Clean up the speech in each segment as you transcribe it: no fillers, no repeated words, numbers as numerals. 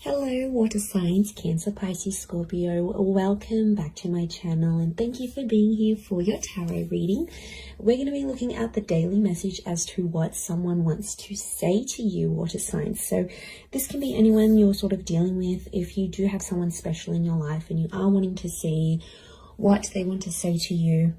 Hello, water signs, Cancer, Pisces, Scorpio. Welcome back to my channel and thank you for being here for your tarot reading. We're going to be looking at the daily message as to what someone wants to say to you, water signs. So this can be anyone you're sort of dealing with. If you do have someone special in your life and you are wanting to see what they want to say to you,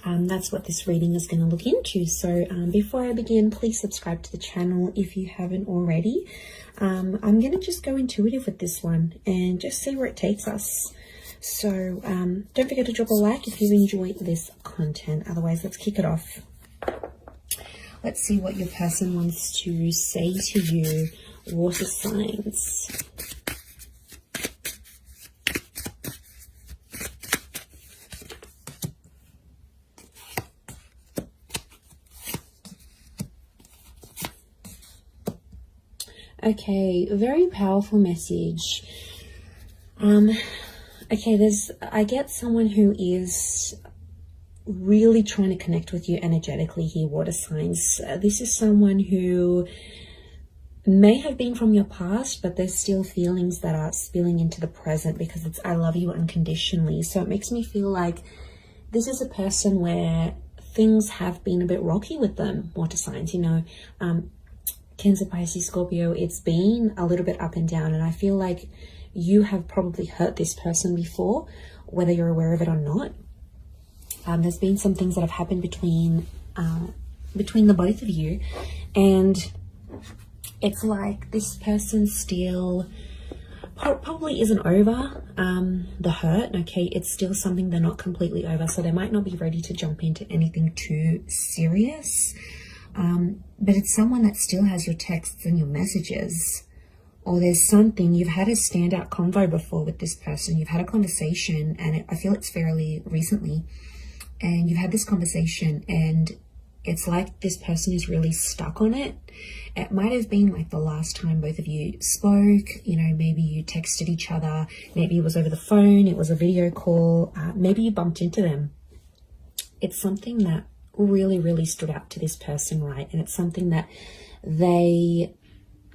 that's what this reading is going to look into. So before I begin, please subscribe to the channel if you haven't already. I'm going to just go intuitive with this one and just see where it takes us. So don't forget to drop a like if you enjoy this content. Otherwise, let's kick it off. Let's see what your person wants to say to you, water signs. Okay, very powerful message. Okay, I get someone who is really trying to connect with you energetically here, water signs. This is someone who may have been from your past, but there's still feelings that are spilling into the present because it's I love you unconditionally. So it makes me feel like this is a person where things have been a bit rocky with them, water signs, you know. Cancer, Pisces, Scorpio, it's been a little bit up and down, and I feel like you have probably hurt this person before, whether you're aware of it or not. There's been some things that have happened between the both of you, and it's like this person still probably isn't over the hurt. Okay, it's still something they're not completely over, so they might not be ready to jump into anything too serious. But it's someone that still has your texts and your messages, or there's something, you've had a standout convo before with this person, you've had a conversation, and I feel it's fairly recently, and you've had this conversation and it's like this person is really stuck on it. It might have been like the last time both of you spoke, you know, maybe you texted each other, maybe it was over the phone, it was a video call, maybe you bumped into them. It's something that really stood out to this person, right? And it's something that they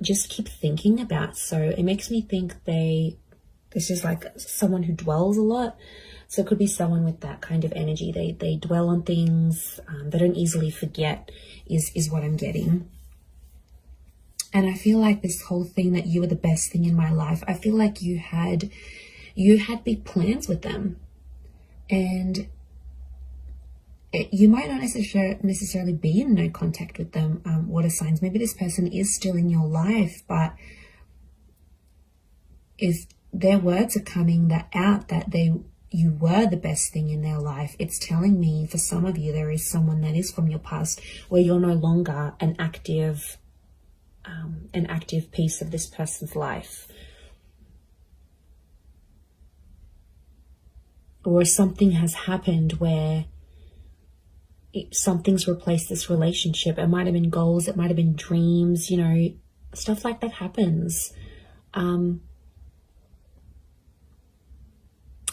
just keep thinking about. So it makes me think this is like someone who dwells a lot. So it could be someone with that kind of energy. They dwell on things, they don't easily forget is what I'm getting. And I feel like this whole thing that you were the best thing in my life, I feel like you had big plans with them, and you might not necessarily be in no contact with them, water signs. Maybe this person is still in your life, but if their words are coming out that you were the best thing in their life, it's telling me for some of you there is someone that is from your past where you're no longer an active piece of this person's life. Or something has happened where something's replaced this relationship. It might have been goals, it might have been dreams, you know, stuff like that happens.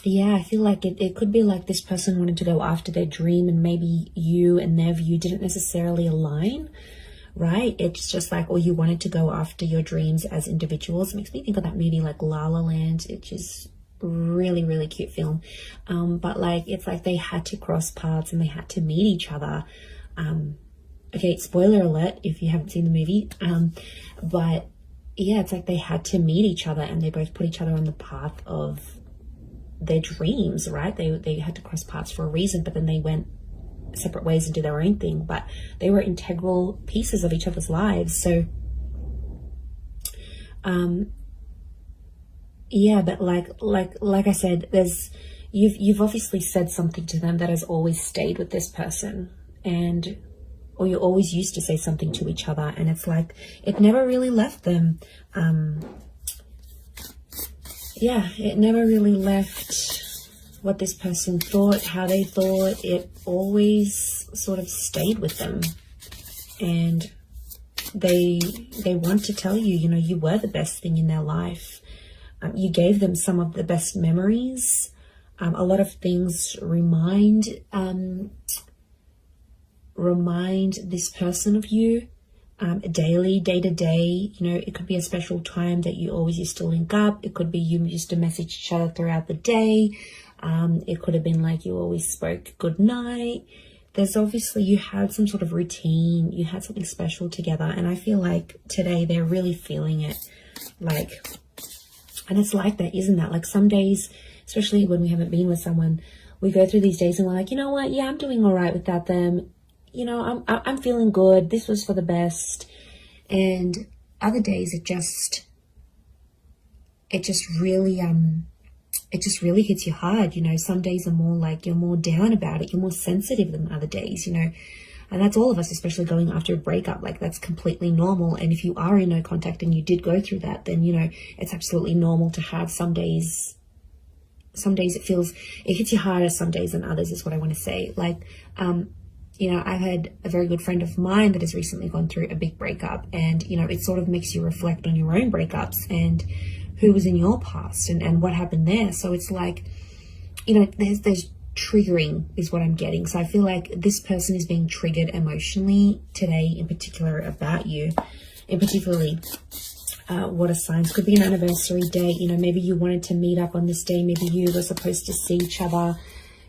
Yeah, I feel like it could be like this person wanted to go after their dream and maybe you and their view didn't necessarily align, right? It's just like, or you wanted to go after your dreams as individuals. It makes me think of that movie like La La Land, which is really cute film, but like it's like they had to cross paths and they had to meet each other. Okay, spoiler alert if you haven't seen the movie, but yeah, it's like they had to meet each other and they both put each other on the path of their dreams, right? They had to cross paths for a reason, but then they went separate ways and did their own thing, but they were integral pieces of each other's lives. So yeah, but like I said, you've obviously said something to them that has always stayed with this person, or you always used to say something to each other, and it's like it never really left them. Yeah, it never really left what this person thought, how they thought. It always sort of stayed with them, and they want to tell you, you know, you were the best thing in their life. You gave them some of the best memories. A lot of things remind this person of you. daily, day to day. You know, it could be a special time that you always used to link up. It could be you used to message each other throughout the day. It could have been like you always spoke good night. There's obviously, you had some sort of routine, you had something special together, and I feel like today they're really feeling it. Like, and it's like that, isn't that? Like some days, especially when we haven't been with someone, we go through these days and we're like, you know what, yeah, I'm doing all right without them. You know, I'm feeling good. This was for the best. And other days it just really hits you hard. You know, some days are more like you're more down about it. You're more sensitive than other days, you know, and that's all of us, especially going after a breakup. Like, that's completely normal. And if you are in no contact and you did go through that, then, you know, it's absolutely normal to have some days it hits you harder some days than others, is what I want to say. Like, you know, I've had a very good friend of mine that has recently gone through a big breakup, and, you know, it sort of makes you reflect on your own breakups and who was in your past and what happened there. So it's like, you know, there's triggering is what I'm getting. So I feel like this person is being triggered emotionally today, in particular about you, in particularly water signs. Could be an anniversary date. You know, maybe you wanted to meet up on this day. Maybe you were supposed to see each other.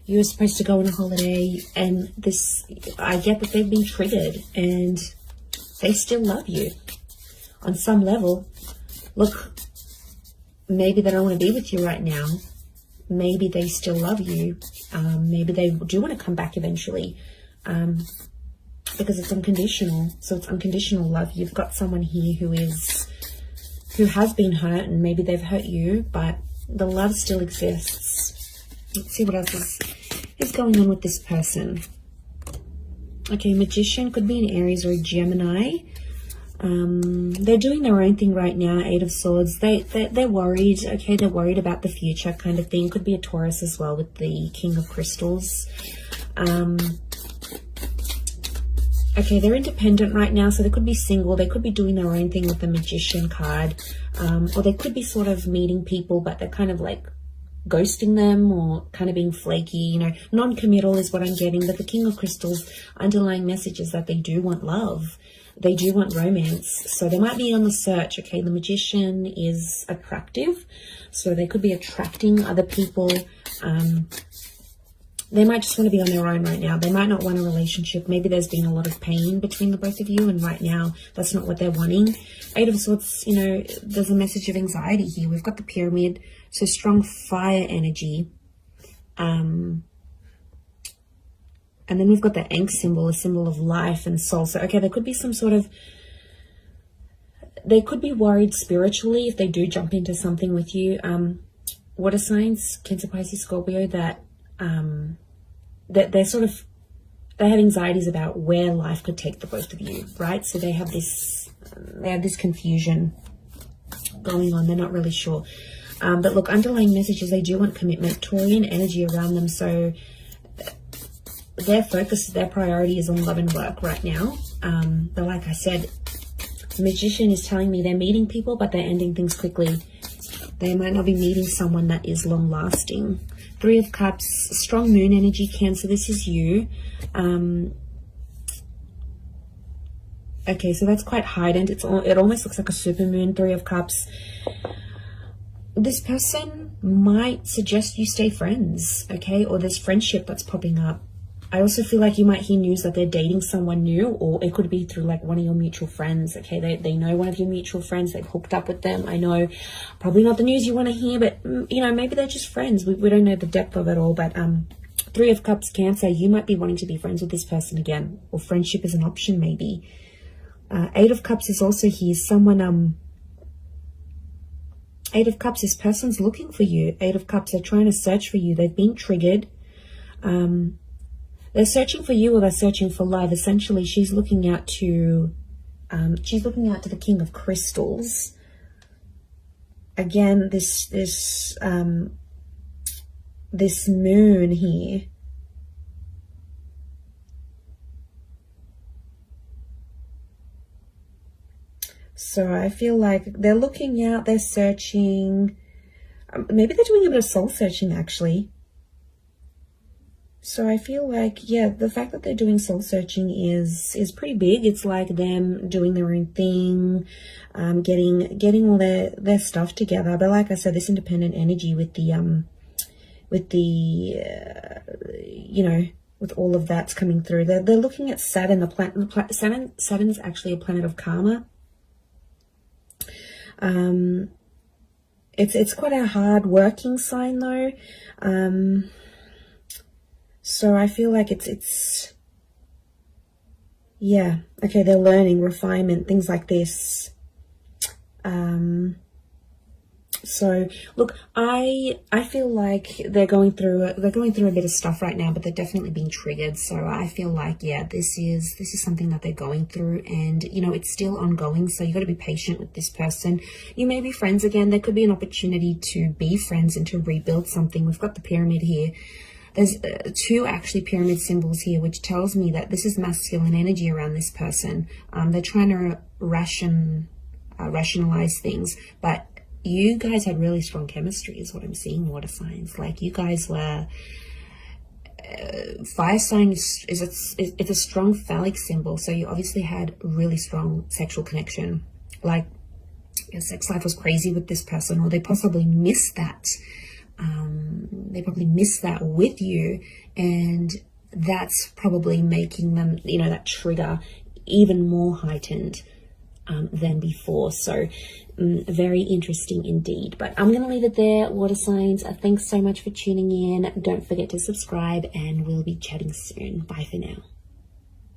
You were supposed to go on a holiday, and this, I get that they've been triggered and they still love you on some level. Look, maybe they don't want to be with you right now. Maybe they still love you. Maybe they do want to come back eventually, because it's unconditional. So it's unconditional love. You've got someone here who has been hurt, and maybe they've hurt you, but the love still exists. Let's see what else is going on with this person. Okay, Magician, could be an Aries or a Gemini. They're doing their own thing right now. 8 of Swords. They're worried. Okay, they're worried about the future kind of thing. Could be a Taurus as well with the King of Crystals. Okay, they're independent right now, so they could be single. They could be doing their own thing with the Magician card. Or they could be sort of meeting people, but they're kind of like ghosting them or kind of being flaky, you know. Non-committal is what I'm getting. But the King of Crystals, underlying message is that they do want love. They do want romance. So they might be on the search. Okay, the Magician is attractive, so they could be attracting other people. They might just want to be on their own right now. They might not want a relationship. Maybe there's been a lot of pain between the both of you, and right now that's not what they're wanting. 8 of Swords, you know, there's a message of anxiety here. We've got the Pyramid, so strong fire energy. And then we've got the Ankh symbol, a symbol of life and soul. So, okay, there could be some sort of, they could be worried spiritually if they do jump into something with you. Water signs, Cancer, Pisces, Scorpio, that they're sort of, they have anxieties about where life could take the both of you, right? So they have this confusion going on. They're not really sure. But look, underlying messages, they do want commitment, Taurian energy around them. So their focus, their priority is on love and work right now. But like I said, the Magician is telling me they're meeting people, but they're ending things quickly. They might not be meeting someone that is long lasting. 3 of Cups, strong moon energy, Cancer. This is you. Okay, so that's quite heightened. It almost looks like a super moon. 3 of Cups. This person might suggest you stay friends, okay? Or there's friendship that's popping up. I also feel like you might hear news that they're dating someone new, or it could be through like one of your mutual friends, okay? They know one of your mutual friends, they've hooked up with them. I know probably not the news you want to hear, but, you know, maybe they're just friends. We don't know the depth of it all, but 3 of Cups, Cancer, you might be wanting to be friends with this person again, or friendship is an option maybe. 8 of Cups is also here. Someone, 8 of Cups, this person's looking for you. 8 of Cups, they're trying to search for you. They've been triggered. They're searching for you, or they're searching for love. Essentially, she's looking out to the King of Crystals. Again, this moon here. So I feel like they're looking out, they're searching. Maybe they're doing a bit of soul searching, actually. So I feel like, yeah, the fact that they're doing soul searching is pretty big. It's like them doing their own thing, getting all their stuff together. But like I said, this independent energy with the you know, with all of that's coming through. They're looking at Saturn, the planet. Saturn's actually a planet of karma. It's quite a hard working sign though. So I feel like it's yeah, okay, they're learning, refinement, things like this. So look, I feel like they're going through a bit of stuff right now, but they're definitely being triggered. So I feel like, yeah, this is something that they're going through, and you know, it's still ongoing. So you got to be patient with this person. You may be friends again. There could be an opportunity to be friends and to rebuild something. We've got the pyramid here. There's two actually pyramid symbols here, which tells me that this is masculine energy around this person. They're trying to rationalize things, but you guys had really strong chemistry is what I'm seeing, water signs. Like you guys were, fire sign it's a strong phallic symbol. So you obviously had really strong sexual connection. Like your sex life was crazy with this person, or they possibly missed that. They probably missed that with you, and that's probably making them, you know, that trigger even more heightened than before. So very interesting indeed. But I'm going to leave it there, water signs. Thanks so much for tuning in. Don't forget to subscribe, and we'll be chatting soon. Bye for now.